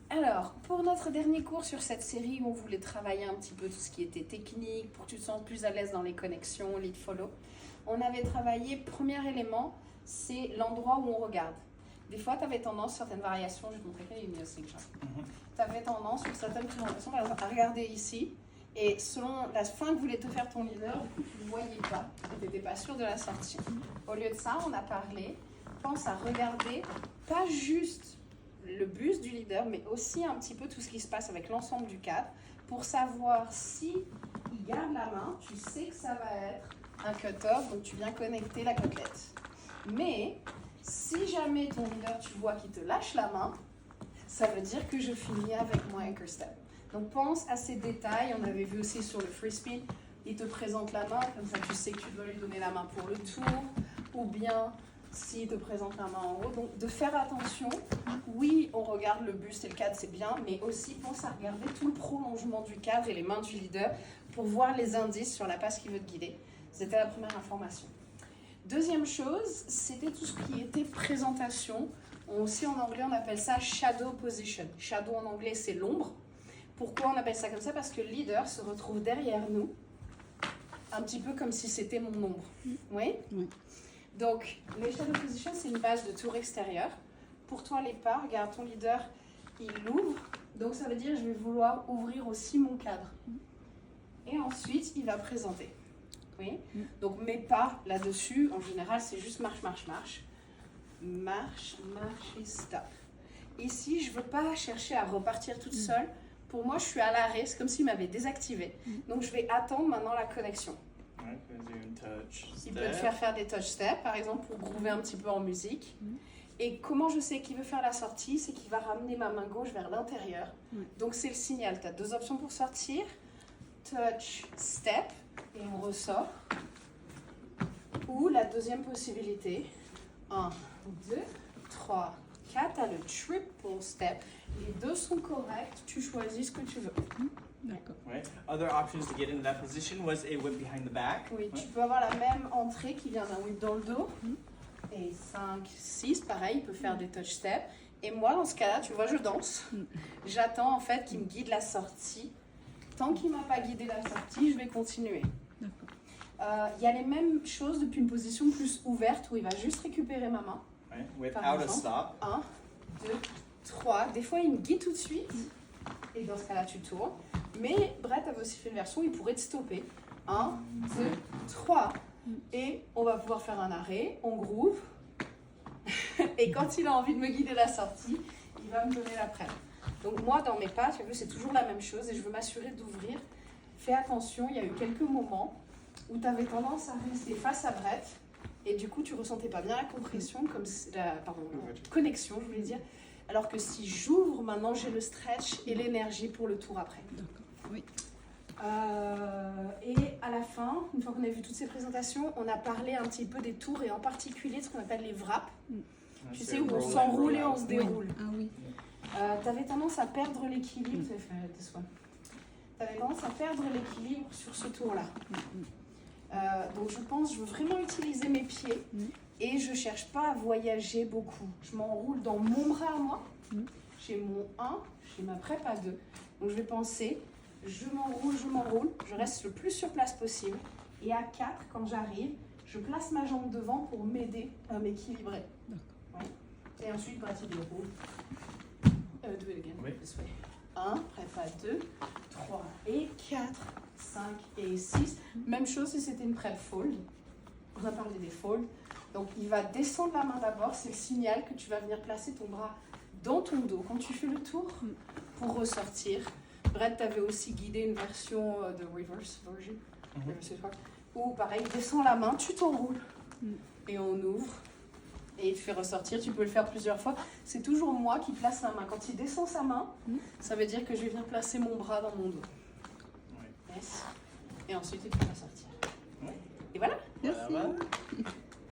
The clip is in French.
Alors, pour notre dernier cours sur cette série où on voulait travailler un petit peu tout ce qui était technique, pour que tu te sentes plus à l'aise dans les connexions, lead follow, on avait travaillé, premier élément, c'est l'endroit où on regarde. Des fois, tu avais tendance, certaines variations, je vais te montrer qu'il y a une slingshot. Tu avais tendance, sur certaines présentations, par exemple, à regarder ici, et selon la fin que voulait te faire ton leader, du coup, tu ne voyais pas, tu n'étais pas sûr de la sortie. Au lieu de ça, on a parlé, pense à regarder, pas juste le buste du leader, mais aussi un petit peu tout ce qui se passe avec l'ensemble du cadre, pour savoir si il garde la main, tu sais que ça va être un cut-off, donc tu viens connecter la côtelette. Mais si jamais ton leader, tu vois qu'il te lâche la main, ça veut dire que je finis avec mon anchor step. Donc pense à ces détails, on avait vu aussi sur le free spin, il te présente la main, comme ça tu sais que tu dois lui donner la main pour le tour, ou bien s'il te présente la main en haut. Donc de faire attention, oui on regarde le buste et le cadre c'est bien, mais aussi pense à regarder tout le prolongement du cadre et les mains du leader pour voir les indices sur la passe qui veut te guider. C'était la première information. Deuxième chose, c'était tout ce qui était présentation. Aussi en anglais, on appelle ça shadow position. Shadow en anglais, c'est l'ombre. Pourquoi on appelle ça comme ça? Parce que le leader se retrouve derrière nous, un petit peu comme si c'était mon ombre. Oui? Oui. Donc, les shadow position, c'est une base de tour extérieure. Pour toi, les pas, regarde, ton leader, il l'ouvre. Donc, ça veut dire que je vais vouloir ouvrir aussi mon cadre. Et ensuite, il va présenter. Oui. Donc mes pas là-dessus, en général, c'est juste marche, marche, marche. Marche, marche et stop. Ici, je ne veux pas chercher à repartir toute seule. Pour moi, je suis à l'arrêt, c'est comme s'il m'avait désactivé. Donc je vais attendre maintenant la connexion. Il peut te faire des touch steps, par exemple, pour groover un petit peu en musique. Et comment je sais qu'il veut faire la sortie, c'est qu'il va ramener ma main gauche vers l'intérieur. Donc c'est le signal. Tu as deux options pour sortir. Touch step. Et on ressort. Ou la deuxième possibilité, 1, 2, 3, 4, tu as le triple step. Les deux sont corrects, tu choisis ce que tu veux. D'accord. Right. Other options to get into that position was a whip behind the back. Oui, tu peux avoir la même entrée qui vient d'un whip dans le dos. Et 5, 6, pareil, il peut faire des touch steps. Et moi, dans ce cas-là, tu vois, je danse. J'attends en fait qu'il me guide la sortie. Tant qu'il ne m'a pas guidé la sortie, je vais continuer. Il y a les mêmes choses depuis une position plus ouverte où il va juste récupérer ma main. Right. Without Par a exemple, stop. 1, 2, 3. Des fois, il me guide tout de suite. Et dans ce cas-là, tu tournes. Mais Brett avait aussi fait une version où il pourrait te stopper. 1, 2, 3. Et on va pouvoir faire un arrêt. On groove. Et quand il a envie de me guider la sortie, il va me donner la prenne. Donc moi, dans mes pas, tu as vu, c'est toujours la même chose. Et je veux m'assurer d'ouvrir. Fais attention, il y a eu quelques moments où tu avais tendance à rester face à Brett et du coup tu ressentais pas bien la compression, la connexion je voulais dire, alors que si j'ouvre maintenant j'ai le stretch et l'énergie pour le tour après. Oui. Et à la fin, une fois qu'on a vu toutes ces présentations, on a parlé un petit peu des tours et en particulier de ce qu'on appelle les wraps. Tu sais où on s'enroule et on se déroule. Ah oui. Tu avais tendance à perdre l'équilibre, tu avais tendance à perdre l'équilibre sur ce tour-là. Donc je pense, je veux vraiment utiliser mes pieds et je cherche pas à voyager beaucoup. Je m'enroule dans mon bras à moi. J'ai mon 1, j'ai ma prépa 2. Donc je vais penser, je m'enroule, je reste le plus sur place possible. Et à 4, quand j'arrive, je place ma jambe devant pour m'aider à m'équilibrer. Ouais. Et ensuite, il déroule. Do it again, this way. 1, prépa 2, 3 et 4. 5 et 6. Même chose si c'était une prep fold. On a parlé des folds. Donc il va descendre la main d'abord. C'est le signal que tu vas venir placer ton bras dans ton dos quand tu fais le tour pour ressortir. Brett t'avait aussi guidé une version de reverse version. Où pareil, descends la main, tu t'enroules et on ouvre. Et il te fait ressortir, tu peux le faire plusieurs fois. C'est toujours moi qui place la main. Quand il descend sa main, ça veut dire que je vais venir placer mon bras dans mon dos. Yes. Et ensuite, il peut la sortir. Et voilà. Merci.